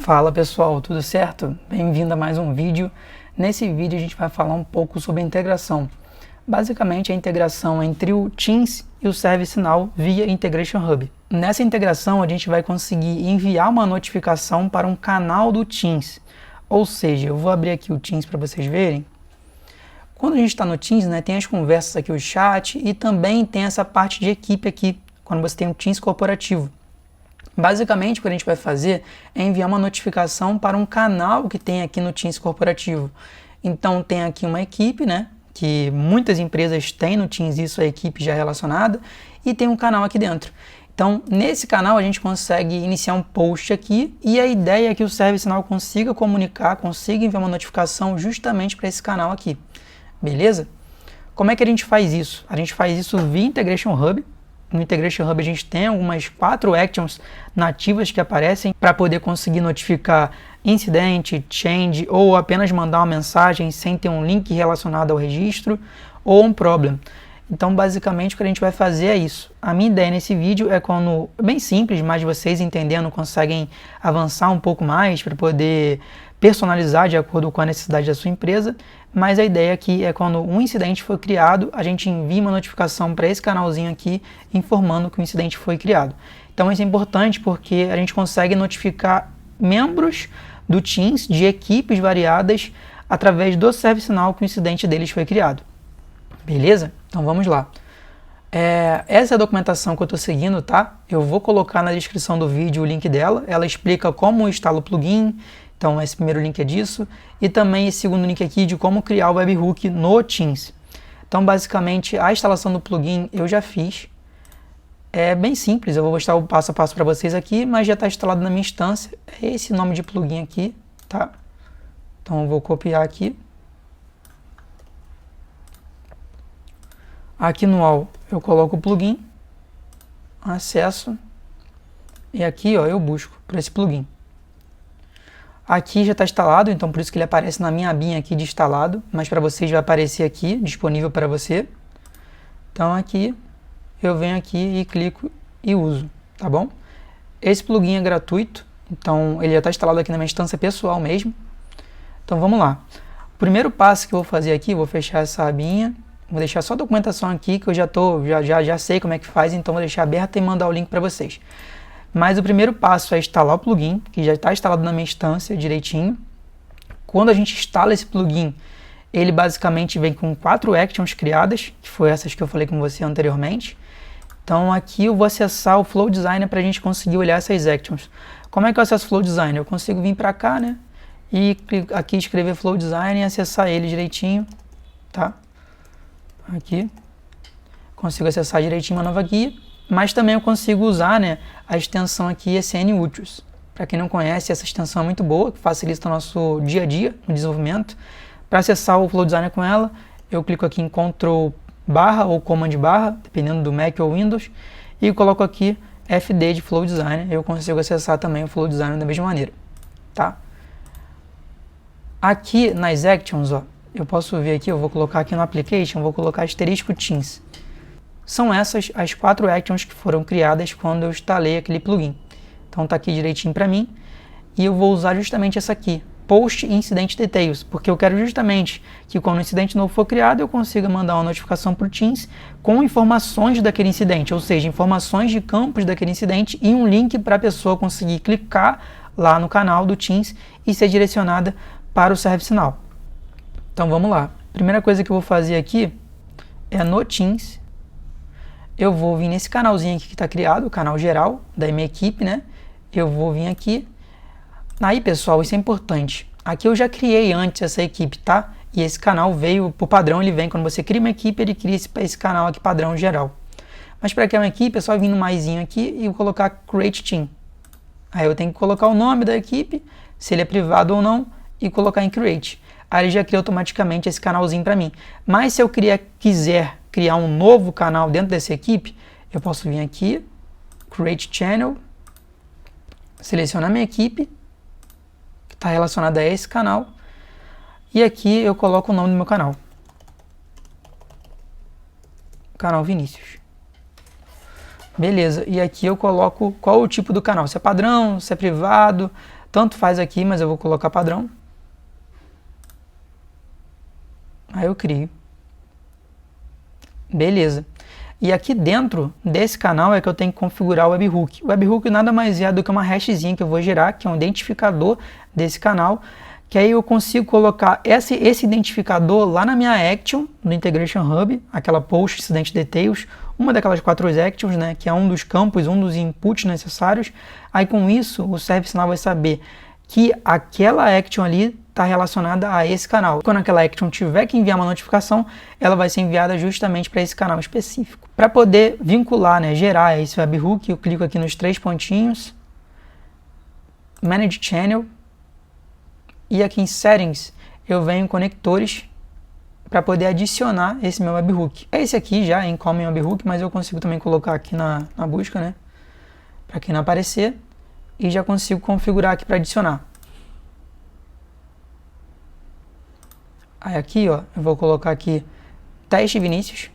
Fala pessoal, tudo certo? Bem-vindo a mais um vídeo. Nesse vídeo a gente vai falar um pouco sobre a integração. Basicamente a integração entre o Teams e o ServiceNow via Integration Hub. Nessa integração a gente vai conseguir enviar uma notificação para um canal do Teams. Ou seja, eu vou abrir aqui o Teams para vocês verem. Quando a gente está no Teams, né, tem as conversas aqui, o chat, e também tem essa parte de equipe aqui, quando você tem um Teams corporativo. Basicamente, o que a gente vai fazer é enviar uma notificação para um canal que tem aqui no Teams corporativo. Então, tem aqui uma equipe, né, que muitas empresas têm no Teams, isso é a equipe já relacionada, e tem um canal aqui dentro. Então, nesse canal a gente consegue iniciar um post aqui e a ideia é que o ServiceNow consiga comunicar, consiga enviar uma notificação justamente para esse canal aqui. Beleza? Como é que a gente faz isso? A gente faz isso via Integration Hub. No Integration Hub a gente tem algumas 4 actions nativas que aparecem para poder conseguir notificar incidente, change ou apenas mandar uma mensagem sem ter um link relacionado ao registro ou um problem. Então basicamente o que a gente vai fazer é isso. A minha ideia nesse vídeo é quando, bem simples, mas vocês entendendo conseguem avançar um pouco mais para poder personalizar de acordo com a necessidade da sua empresa, mas a ideia aqui é quando um incidente foi criado, a gente envia uma notificação para esse canalzinho aqui informando que o incidente foi criado. Então isso é importante porque a gente consegue notificar membros do Teams de equipes variadas através do ServiceNow que o incidente deles foi criado. Beleza? Então vamos lá. Essa é a documentação que eu estou seguindo, tá? Eu vou colocar na descrição do vídeo o link dela. Ela explica como instala o plugin. Então esse primeiro link é disso. E também esse segundo link aqui de como criar o webhook no Teams. Então basicamente a instalação do plugin eu já fiz. É bem simples, eu vou mostrar o passo a passo para vocês aqui, mas já está instalado na minha instância. É esse nome de plugin aqui, tá? Então eu vou copiar aqui. Aqui no all eu coloco o plugin, acesso, e aqui ó, eu busco por esse plugin. Aqui já está instalado, então por isso que ele aparece na minha abinha aqui de instalado, mas para vocês vai aparecer aqui, disponível para você. Então aqui, eu venho aqui e clico e uso, tá bom? Esse plugin é gratuito, então ele já está instalado aqui na minha instância pessoal mesmo. Então vamos lá. O primeiro passo que eu vou fazer aqui, vou fechar essa abinha. Vou deixar só a documentação aqui, que eu já sei como é que faz, então vou deixar aberta e mandar o link para vocês. Mas o primeiro passo é instalar o plugin, que já está instalado na minha instância direitinho. Quando a gente instala esse plugin, ele basicamente vem com 4 actions criadas, que foi essas que eu falei com você anteriormente. Então aqui eu vou acessar o Flow Designer para a gente conseguir olhar essas actions. Como é que eu acesso o Flow Designer? Eu consigo vir para cá, né? E aqui escrever Flow Designer e acessar ele direitinho, tá? Aqui, consigo acessar direitinho uma nova guia, mas também eu consigo usar, né, a extensão aqui SN Utils. Para quem não conhece, essa extensão é muito boa, que facilita o nosso dia a dia no desenvolvimento. Para acessar o Flow Designer com ela, eu clico aqui em Ctrl barra ou Command barra, dependendo do Mac ou Windows, e coloco aqui FD de Flow Designer, eu consigo acessar também o Flow Designer da mesma maneira, tá? Aqui nas Actions, ó, eu posso ver aqui, eu vou colocar aqui no Application, vou colocar asterisco Teams. São essas as 4 actions que foram criadas quando eu instalei aquele plugin. Então tá aqui direitinho para mim. E eu vou usar justamente essa aqui, Post Incident Details, porque eu quero justamente que quando o incidente novo for criado, eu consiga mandar uma notificação para o Teams com informações daquele incidente, ou seja, informações de campos daquele incidente e um link para a pessoa conseguir clicar lá no canal do Teams e ser direcionada para o ServiceNow. Então vamos lá. Primeira coisa que eu vou fazer aqui é no Teams. Eu vou vir nesse canalzinho aqui que está criado, o canal geral da minha equipe, né? Eu vou vir aqui. Aí, pessoal, isso é importante. Aqui eu já criei antes essa equipe, tá? E esse canal veio por padrão, ele vem quando você cria uma equipe, ele cria esse canal aqui padrão geral. Mas para criar uma equipe, é só vir no maisinho aqui e colocar Create Team. Aí eu tenho que colocar o nome da equipe, se ele é privado ou não, e colocar em Create. Aí ele já cria automaticamente esse canalzinho para mim. Mas se eu quiser criar um novo canal dentro dessa equipe, eu posso vir aqui, Create Channel, selecionar minha equipe, que está relacionada a esse canal, e aqui eu coloco o nome do meu canal. Canal Vinícius. Beleza, e aqui eu coloco qual o tipo do canal, se é padrão, se é privado, Tanto faz aqui, mas eu vou colocar padrão. Aí eu crio. Beleza. E aqui dentro desse canal é que eu tenho que configurar o webhook. O webhook nada mais é do que uma hashzinha que eu vou gerar, que é um identificador desse canal, que aí eu consigo colocar esse identificador lá na minha action, no Integration Hub, aquela post incident details, uma daquelas 4 actions, né, que é um dos campos, um dos inputs necessários. Aí com isso o ServiceNow vai saber que aquela action ali está relacionada a esse canal. Quando aquela action tiver que enviar uma notificação, ela vai ser enviada justamente para esse canal específico. Para poder vincular, né, gerar esse webhook, eu clico aqui nos 3 pontinhos, Manage Channel, e aqui em Settings eu venho em Conectores para poder adicionar esse meu webhook. Esse aqui já é Incoming Webhook, mas eu consigo também colocar aqui na busca, né, para que não aparecer, e já consigo configurar aqui para adicionar. Aí aqui, ó, eu vou colocar aqui Teste Vinícius,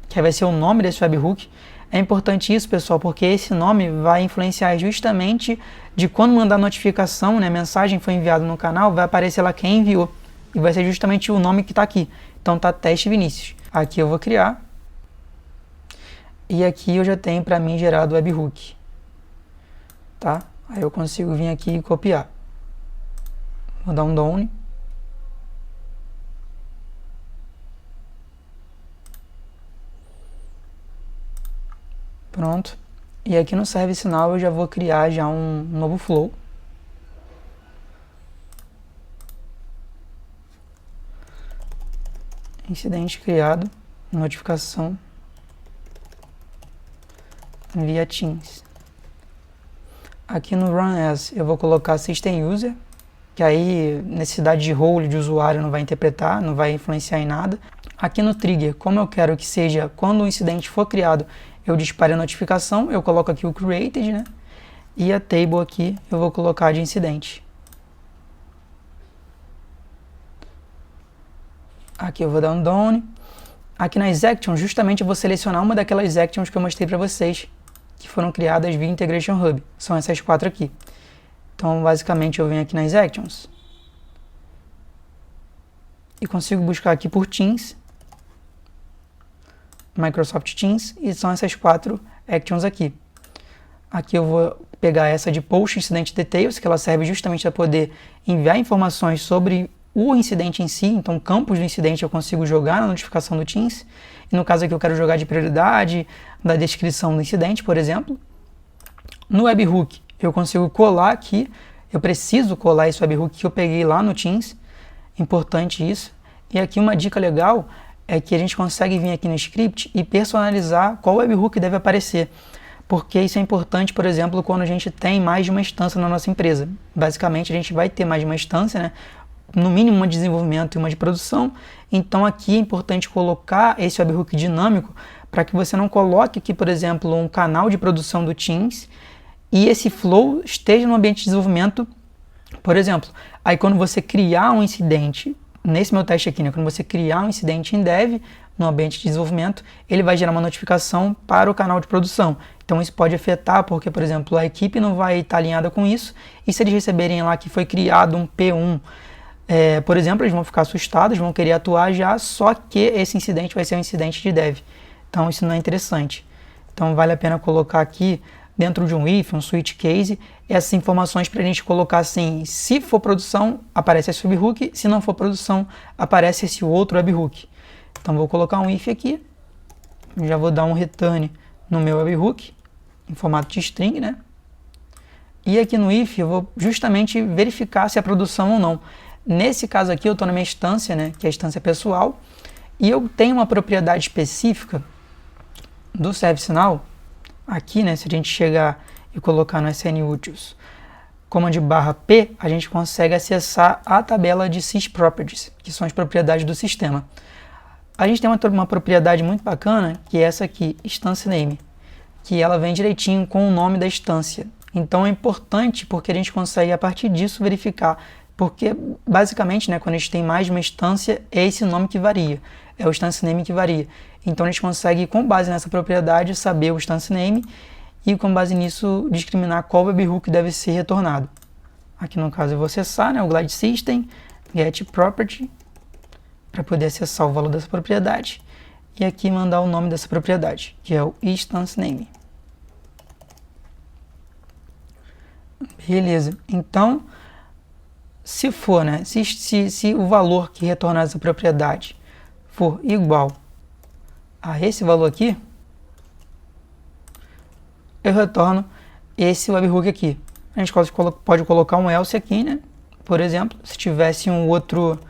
que vai ser o nome desse webhook. É importante isso, pessoal, porque esse nome vai influenciar justamente de quando mandar notificação, né, mensagem foi enviada no canal, vai aparecer lá quem enviou. E vai ser justamente o nome que está aqui. Então tá Teste Vinícius. Aqui eu vou criar. E aqui eu já tenho para mim gerado o webhook. Tá? Aí eu consigo vir aqui e copiar. Vou dar um down. Pronto. E aqui no ServiceNow eu já vou criar já um novo flow. Incidente criado, notificação via Teams. Aqui no Run As eu vou colocar System User, que aí necessidade de role de usuário não vai interpretar, não vai influenciar em nada. Aqui no Trigger, como eu quero que seja quando o incidente for criado, eu dispare a notificação, eu coloco aqui o Created, né? E a Table aqui eu vou colocar de incidente. Aqui eu vou dar um down. Aqui nas actions, justamente eu vou selecionar uma daquelas actions que eu mostrei para vocês, que foram criadas via Integration Hub. São essas 4 aqui. Então, basicamente, eu venho aqui nas actions e consigo buscar aqui por Teams, Microsoft Teams, e são essas 4 actions aqui. Aqui eu vou pegar essa de Post Incident Details, que ela serve justamente para poder enviar informações sobre o incidente em si. Então, campos do incidente eu consigo jogar na notificação do Teams. E no caso aqui eu quero jogar de prioridade, da descrição do incidente, por exemplo. No webhook eu consigo colar aqui, eu preciso colar esse webhook que eu peguei lá no Teams. Importante isso. E aqui uma dica legal é que a gente consegue vir aqui no script e personalizar qual webhook deve aparecer. Porque isso é importante, por exemplo, quando a gente tem mais de uma instância na nossa empresa. Basicamente, a gente vai ter mais de uma instância, né? No mínimo uma de desenvolvimento e uma de produção. Então aqui é importante colocar esse webhook dinâmico para que você não coloque aqui, por exemplo, um canal de produção do Teams e esse flow esteja no ambiente de desenvolvimento, por exemplo. Aí quando você criar um incidente, nesse meu teste aqui, né, quando você criar um incidente em dev no ambiente de desenvolvimento, ele vai gerar uma notificação para o canal de produção. Então isso pode afetar porque, por exemplo, a equipe não vai estar alinhada com isso, e se eles receberem lá que foi criado um P1, por exemplo, eles vão ficar assustados, vão querer atuar já, só que esse incidente vai ser um incidente de dev. Então isso não é interessante. Então vale a pena colocar aqui, dentro de um if, um switch case, essas informações para a gente colocar assim, se for produção, aparece esse webhook, se não for produção, aparece esse outro webhook. Então vou colocar um if aqui, já vou dar um return no meu webhook, em formato de string, né? E aqui no if eu vou justamente verificar se é produção ou não. Nesse caso aqui eu estou na minha instância, né, que é a instância pessoal, e eu tenho uma propriedade específica do ServiceNow, aqui, né, se a gente chegar e colocar no SNUtils, comand/P, a gente consegue acessar a tabela de sysproperties, que são as propriedades do sistema. A gente tem uma propriedade muito bacana, que é essa aqui, instance name, que ela vem direitinho com o nome da instância. Então é importante porque a gente consegue a partir disso verificar, porque basicamente, né, quando a gente tem mais de uma instância, é esse nome que varia, é o instance name que varia. Então a gente consegue, com base nessa propriedade, saber o instance name e com base nisso discriminar qual webhook deve ser retornado. Aqui no caso eu vou acessar, né, o Glide System, Get Property, para poder acessar o valor dessa propriedade. E aqui mandar o nome dessa propriedade, que é o Instance Name. Beleza, então, se for, né, se o valor que retornar essa propriedade for igual a esse valor aqui, eu retorno esse webhook aqui. A gente pode colocar um else aqui, né? Por exemplo, se tivesse um outro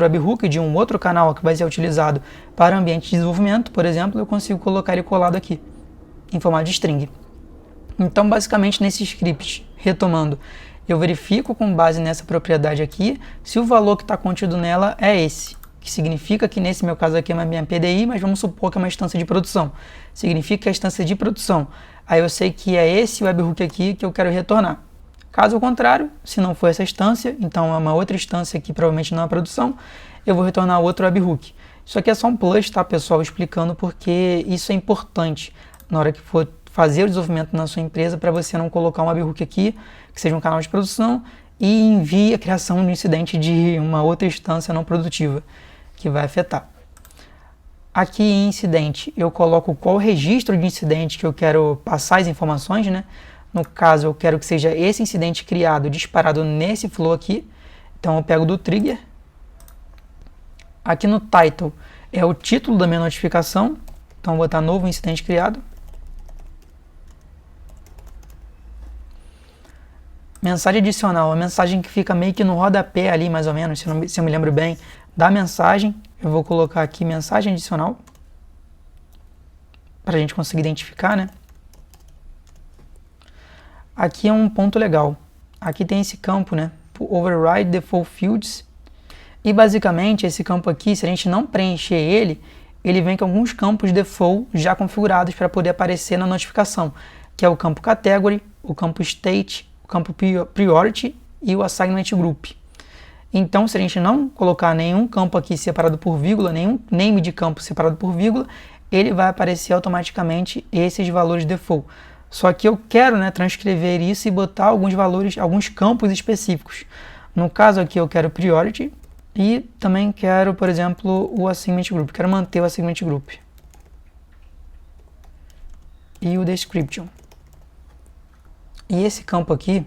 webhook de um outro canal que vai ser utilizado para ambiente de desenvolvimento, por exemplo, eu consigo colocar ele colado aqui, em formato de string. Então, basicamente, nesse script, retomando, eu verifico com base nessa propriedade aqui, se o valor que está contido nela é esse, que significa que nesse meu caso aqui é uma minha PDI, mas vamos supor que é uma instância de produção. Significa que é a instância de produção. Aí eu sei que é esse webhook aqui que eu quero retornar. Caso contrário, se não for essa instância, então é uma outra instância que provavelmente não é a produção, eu vou retornar outro webhook. Isso aqui é só um plus, tá, pessoal, explicando porque isso é importante na hora que for fazer o desenvolvimento na sua empresa, para você não colocar um webhook aqui, que seja um canal de produção, e envie a criação de um incidente de uma outra instância não produtiva, que vai afetar. Aqui em incidente, eu coloco qual registro de incidente que eu quero passar as informações, né? No caso, eu quero que seja esse incidente criado, disparado nesse flow aqui. Então, eu pego do trigger. Aqui no title, é o título da minha notificação. Então, eu vou botar novo incidente criado. Mensagem adicional, a mensagem que fica meio que no rodapé ali, mais ou menos, se eu me lembro bem, da mensagem. Eu vou colocar aqui mensagem adicional, para a gente conseguir identificar, né? Aqui é um ponto legal. Aqui tem esse campo, né? Override Default Fields. E basicamente esse campo aqui, se a gente não preencher ele, ele vem com alguns campos default já configurados para poder aparecer na notificação, que é o campo Category, o campo State, o campo Priority e o Assignment Group. Então, se a gente não colocar nenhum campo aqui separado por vírgula, nenhum name de campo separado por vírgula, ele vai aparecer automaticamente esses valores default. Só que eu quero, né, transcrever isso e botar alguns valores, alguns campos específicos. No caso aqui eu quero Priority e também quero, por exemplo, o Assignment Group. Quero manter o Assignment Group. E o Description. E esse campo aqui,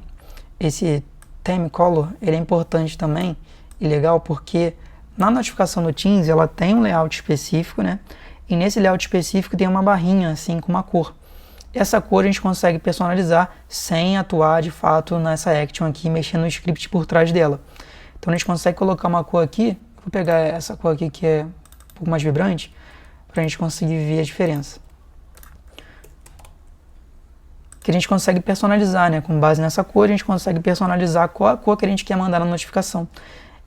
esse Theme Color, ele é importante também e legal porque na notificação do Teams ela tem um layout específico, né? E nesse layout específico tem uma barrinha assim com uma cor. Essa cor a gente consegue personalizar sem atuar de fato nessa action aqui, mexendo no script por trás dela. Então a gente consegue colocar uma cor aqui, vou pegar essa cor aqui que é um pouco mais vibrante, para a gente conseguir ver a diferença. Que a gente consegue personalizar, né? Com base nessa cor, a gente consegue personalizar qual a cor que a gente quer mandar na notificação.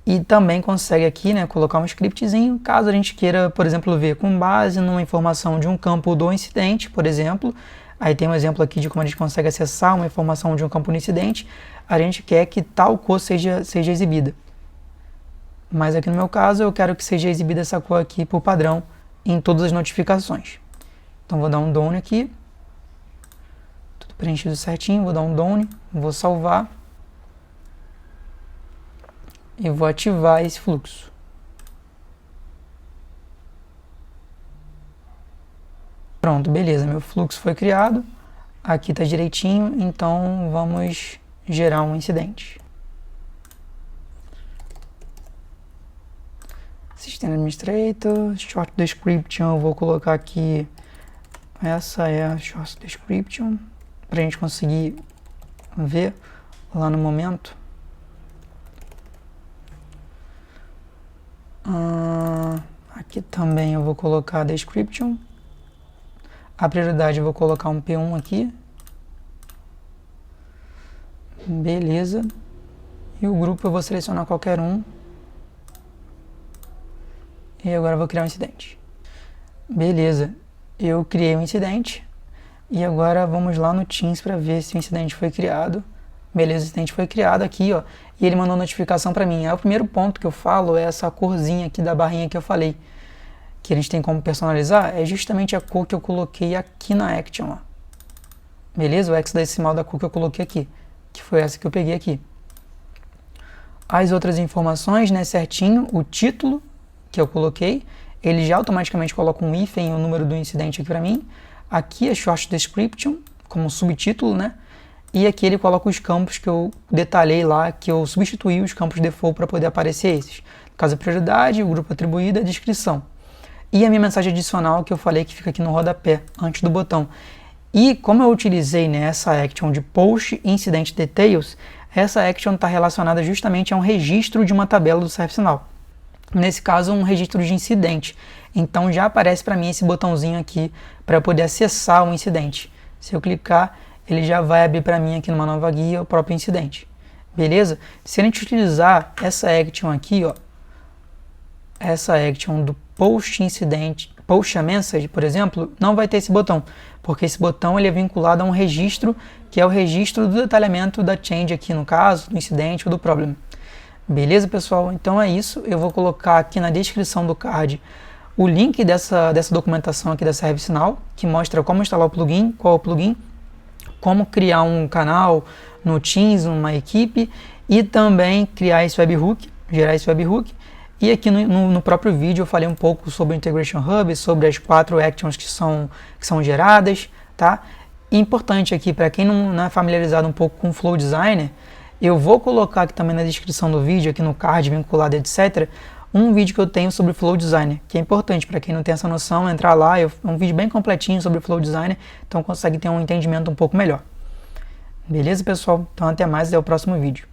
E também consegue aqui, né, colocar um scriptzinho, caso a gente queira, por exemplo, ver com base numa informação de um campo do incidente, por exemplo. Aí tem um exemplo aqui de como a gente consegue acessar uma informação de um campo no incidente. A gente quer que tal cor seja exibida. Mas aqui no meu caso, eu quero que seja exibida essa cor aqui por padrão em todas as notificações. Então vou dar um done aqui. Preenchido certinho, vou dar um done, vou salvar e vou ativar esse fluxo. Pronto, beleza, meu fluxo foi criado, aqui está direitinho, então vamos gerar um incidente. System Administrator, Short Description, eu vou colocar aqui, essa é a Short Description, para a gente conseguir ver lá no momento. Aqui também eu vou colocar a description. A prioridade eu vou colocar um P1 aqui. Beleza. E o grupo eu vou selecionar qualquer um. E agora eu vou criar um incidente. Beleza. Eu criei um incidente. E agora vamos lá no Teams para ver se o incidente foi criado. Beleza, o incidente foi criado aqui, ó. E ele mandou notificação para mim. O primeiro ponto que eu falo é essa corzinha aqui da barrinha que eu falei. Que a gente tem como personalizar. É justamente a cor que eu coloquei aqui na Action, ó. Beleza? O hexadecimal da cor que eu coloquei aqui. que foi essa que eu peguei aqui. As outras informações, né, certinho, o título que eu coloquei, ele já automaticamente coloca um hífen, o número do incidente aqui para mim. Aqui é short description, como subtítulo, né? E aqui ele coloca os campos que eu detalhei lá, que eu substituí os campos default para poder aparecer esses. No caso, a prioridade, o grupo atribuído e a descrição. E a minha mensagem adicional que eu falei que fica aqui no rodapé, antes do botão. E como eu utilizei, né, essa action de Post Incident Details, essa action está relacionada justamente a um registro de uma tabela do ServiceNow. Nesse caso, um registro de incidente. Então já aparece para mim esse botãozinho aqui para eu poder acessar o incidente. Se eu clicar, ele já vai abrir para mim aqui numa nova guia o próprio incidente. Beleza? Se a gente utilizar essa action aqui, ó, essa action do Post Incident, Post a Message, por exemplo, não vai ter esse botão, porque esse botão ele é vinculado a um registro, que é o registro do detalhamento da change aqui no caso, do incidente ou do problem. Beleza, pessoal? Então é isso. Eu vou colocar aqui na descrição do card o link dessa documentação aqui da ServiceNow, que mostra como instalar o plugin, qual é o plugin, como criar um canal no Teams, uma equipe, e também criar esse webhook, gerar esse webhook. E aqui no próprio vídeo eu falei um pouco sobre o Integration Hub, sobre as 4 actions que são geradas, tá? E importante aqui, para quem não é familiarizado um pouco com o Flow Designer, eu vou colocar aqui também na descrição do vídeo, aqui no card vinculado, etc., um vídeo que eu tenho sobre Flow Designer, que é importante para quem não tem essa noção, entrar lá, é um vídeo bem completinho sobre Flow Designer, então consegue ter um entendimento um pouco melhor. Beleza, pessoal? Então até mais, até o próximo vídeo.